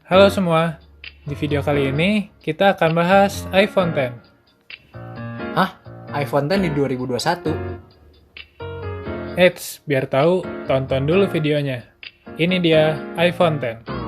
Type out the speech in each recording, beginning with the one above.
Halo semua, di video kali ini kita akan bahas iPhone X. Hah? iPhone X di 2021? Eits, biar tahu, tonton dulu videonya. Ini dia iPhone X.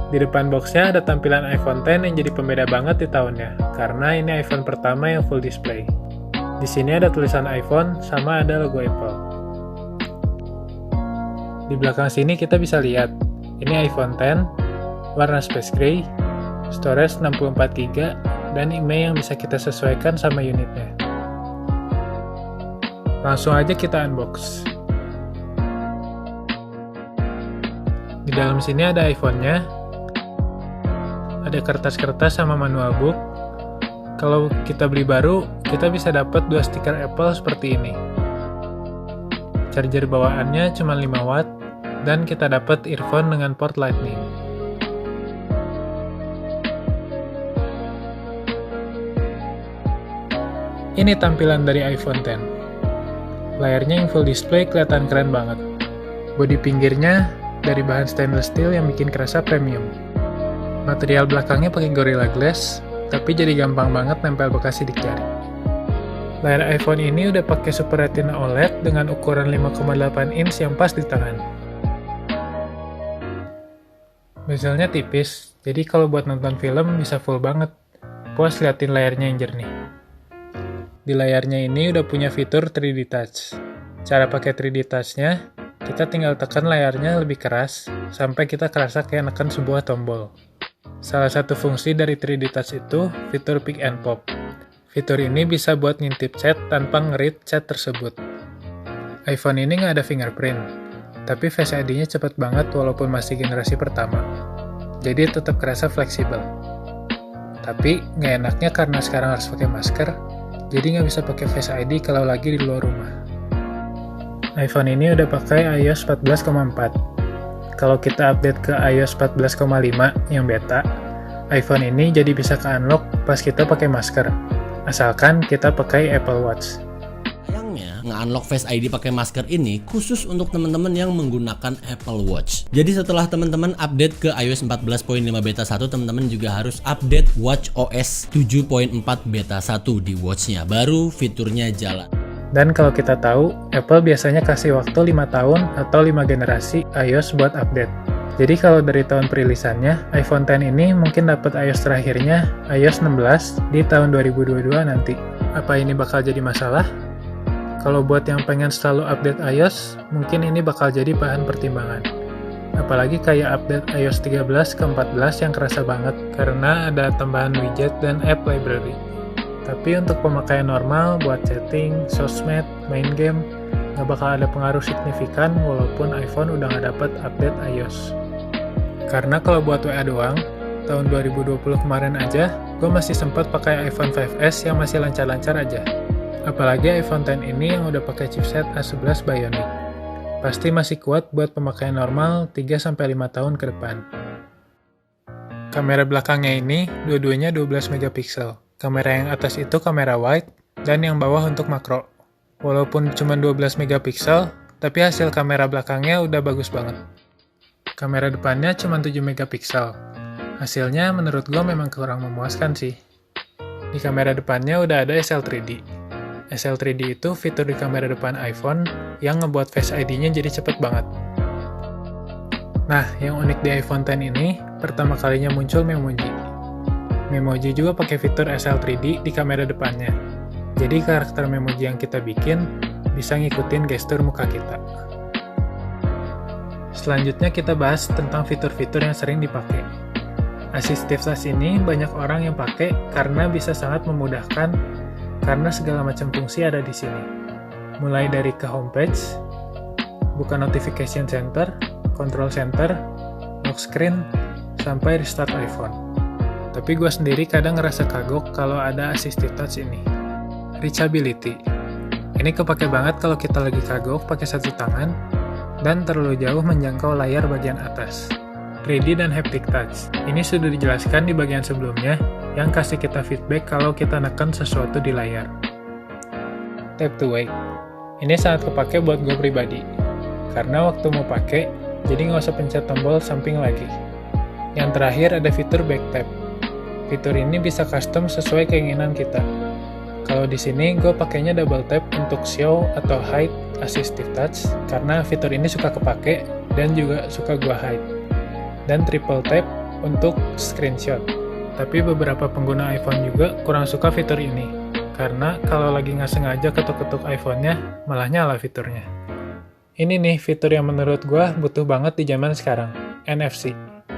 Di depan boxnya ada tampilan iPhone X yang jadi pembeda banget di tahunnya, karena ini iPhone pertama yang full display. Di sini ada tulisan iPhone sama ada logo Apple. Di belakang sini kita bisa lihat, ini iPhone X, warna space gray, storage 64GB, dan IMEI yang bisa kita sesuaikan sama unitnya. Langsung aja kita unbox. Di dalam sini ada iPhone-nya, ada kertas-kertas sama manual book. Kalau kita beli baru, kita bisa dapat 2 stiker Apple seperti ini. Charger bawaannya cuma 5 watt, dan kita dapat earphone dengan port Lightning. Ini tampilan dari iPhone X. Layarnya yang full display kelihatan keren banget. Bodi pinggirnya dari bahan stainless steel yang bikin kerasa premium. Material belakangnya pakai Gorilla Glass, tapi jadi gampang banget nempel bekas sidik jari. Layar iPhone ini udah pakai Super Retina OLED dengan ukuran 5,8 inch yang pas di tangan. Bezelnya tipis, jadi kalau buat nonton film bisa full banget. Puas liatin layarnya yang jernih. Di layarnya ini udah punya fitur 3D Touch. Cara pakai 3D Touch-nya, kita tinggal tekan layarnya lebih keras, sampai kita kerasa kayak neken sebuah tombol. Salah satu fungsi dari 3D Touch itu fitur Pick and Pop. Fitur ini bisa buat ngintip chat tanpa nge-read chat tersebut. iPhone ini nggak ada fingerprint, tapi Face ID-nya cepet banget walaupun masih generasi pertama. Jadi tetap kerasa fleksibel. Tapi nggak enaknya karena sekarang harus pakai masker, jadi nggak bisa pakai Face ID kalau lagi di luar rumah. iPhone ini udah pakai iOS 14,4. Kalau kita update ke iOS 14,5 yang beta, iPhone ini jadi bisa ke-unlock pas kita pakai masker, asalkan kita pakai Apple Watch. Sayangnya, nge-unlock Face ID pakai masker ini khusus untuk teman-teman yang menggunakan Apple Watch. Jadi setelah teman-teman update ke iOS 14.5 beta 1, teman-teman juga harus update WatchOS 7.4 beta 1 di watch-nya, baru fiturnya jalan. Dan kalau kita tahu, Apple biasanya kasih waktu 5 tahun atau 5 generasi iOS buat update. Jadi kalau dari tahun perilisannya, iPhone X ini mungkin dapat iOS terakhirnya, iOS 16, di tahun 2022 nanti. Apa ini bakal jadi masalah? Kalau buat yang pengen selalu update iOS, mungkin ini bakal jadi bahan pertimbangan. Apalagi kayak update iOS 13 ke 14 yang kerasa banget, karena ada tambahan widget dan app library. Tapi untuk pemakaian normal, buat chatting, sosmed, main game, nggak bakal ada pengaruh signifikan walaupun iPhone udah nggak dapat update iOS. Karena kalau buat WA doang, tahun 2020 kemarin aja, gue masih sempat pakai iPhone 5S yang masih lancar-lancar aja. Apalagi iPhone X ini yang udah pakai chipset A11 Bionic. Pasti masih kuat buat pemakaian normal 3-5 tahun ke depan. Kamera belakangnya ini, dua-duanya 12 megapiksel. Kamera yang atas itu kamera wide, dan yang bawah untuk makro. Walaupun cuma 12 megapiksel, tapi hasil kamera belakangnya udah bagus banget. Kamera depannya cuma 7 megapiksel. Hasilnya menurut gue memang kurang memuaskan sih. Di kamera depannya udah ada SL3D. SL3D itu fitur di kamera depan iPhone yang ngebuat Face ID-nya jadi cepet banget. Nah, yang unik di iPhone X ini, pertama kalinya muncul Memoji. Memoji juga pakai fitur SL3D di kamera depannya. Jadi karakter Memoji yang kita bikin bisa ngikutin gestur muka kita. Selanjutnya kita bahas tentang fitur-fitur yang sering dipakai. Assistive Touch ini banyak orang yang pakai karena bisa sangat memudahkan karena segala macam fungsi ada di sini. Mulai dari ke homepage, buka notification center, control center, lock screen, sampai restart iPhone. Tapi gue sendiri kadang ngerasa kagok kalau ada Assistive Touch ini. Reachability. Ini kepake banget kalau kita lagi kagok pakai satu tangan dan terlalu jauh menjangkau layar bagian atas. 3D dan haptic touch. Ini sudah dijelaskan di bagian sebelumnya yang kasih kita feedback kalau kita neken sesuatu di layar. Tap to wake. Ini sangat kepake buat gue pribadi. Karena waktu mau pakai, jadi nggak usah pencet tombol samping lagi. Yang terakhir ada fitur back tap. Fitur ini bisa custom sesuai keinginan kita. Kalau di sini gue pakainya double tap untuk show atau hide assistive touch karena fitur ini suka kepake dan juga suka gue hide. Dan triple tap untuk screenshot. Tapi beberapa pengguna iPhone juga kurang suka fitur ini karena kalau lagi nggak sengaja ketuk-ketuk iPhone-nya malah nyala fiturnya. Ini nih fitur yang menurut gue butuh banget di zaman sekarang, NFC.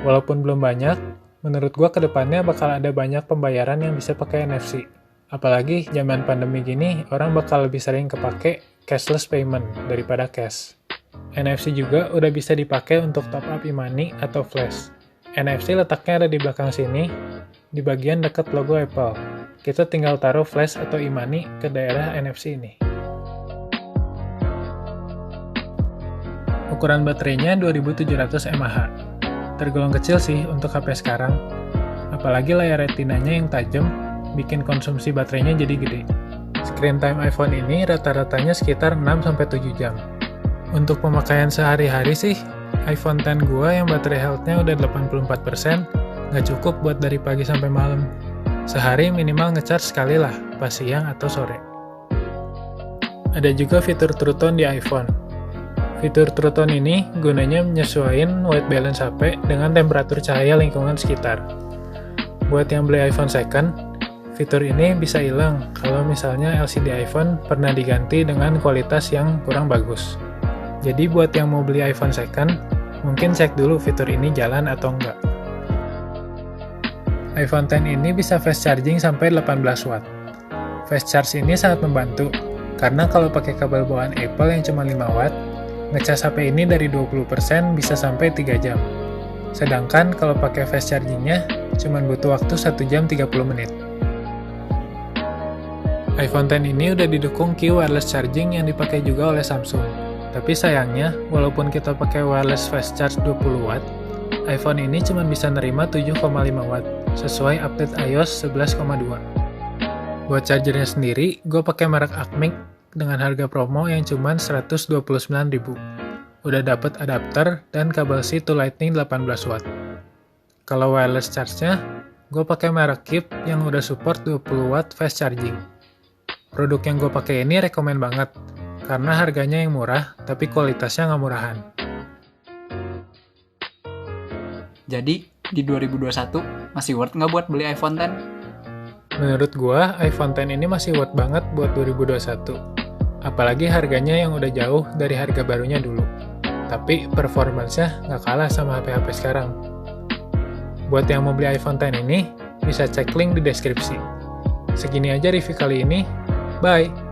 Walaupun belum banyak, menurut gue kedepannya bakal ada banyak pembayaran yang bisa pakai NFC. Apalagi zaman pandemi gini, orang bakal lebih sering kepake cashless payment daripada cash. NFC juga udah bisa dipakai untuk top up e-money atau flash. NFC letaknya ada di belakang sini, di bagian dekat logo Apple. Kita tinggal taruh flash atau e-money ke daerah NFC ini. Ukuran baterainya 2700 mAh. Tergolong kecil sih untuk HP sekarang. Apalagi layar retinanya yang tajam, bikin konsumsi baterainya jadi gede. Screen time iPhone ini rata-ratanya sekitar 6-7 jam. Untuk pemakaian sehari-hari sih, iPhone X gua yang baterai health-nya udah 84%, nggak cukup buat dari pagi sampai malam. Sehari minimal ngecharge sekali lah, pas siang atau sore. Ada juga fitur True Tone di iPhone. Fitur True Tone ini gunanya menyesuaikan white balance HP dengan temperatur cahaya lingkungan sekitar. Buat yang beli iPhone second, fitur ini bisa hilang kalau misalnya LCD iPhone pernah diganti dengan kualitas yang kurang bagus. Jadi buat yang mau beli iPhone second, mungkin cek dulu fitur ini jalan atau enggak. iPhone X ini bisa fast charging sampai 18 watt. Fast charge ini sangat membantu, karena kalau pakai kabel bawaan Apple yang cuma 5 watt, ngecas HP ini dari 20% bisa sampai 3 jam. Sedangkan kalau pakai fast chargingnya, cuma butuh waktu 1 jam 30 menit. iPhone X ini udah didukung Qi wireless charging yang dipakai juga oleh Samsung. Tapi sayangnya, walaupun kita pakai wireless fast charge 20 watt, iPhone ini cuma bisa nerima 7,5 watt, sesuai update iOS 11,2. Buat chargernya sendiri, gue pakai merek Acmic dengan harga promo yang cuma 129.000. Udah dapet adapter dan kabel C to Lightning 18 watt. Kalau wireless charge-nya, gue pakai merek Keep yang udah support 20 watt fast charging. Produk yang gue pakai ini rekomen banget, karena harganya yang murah, tapi kualitasnya nggak murahan. Jadi, di 2021, masih worth nggak buat beli iPhone X? Menurut gue, iPhone X ini masih worth banget buat 2021. Apalagi harganya yang udah jauh dari harga barunya dulu. Tapi performance-nya nggak kalah sama HP-HP sekarang. Buat yang mau beli iPhone X ini, bisa cek link di deskripsi. Segini aja review kali ini. Bye!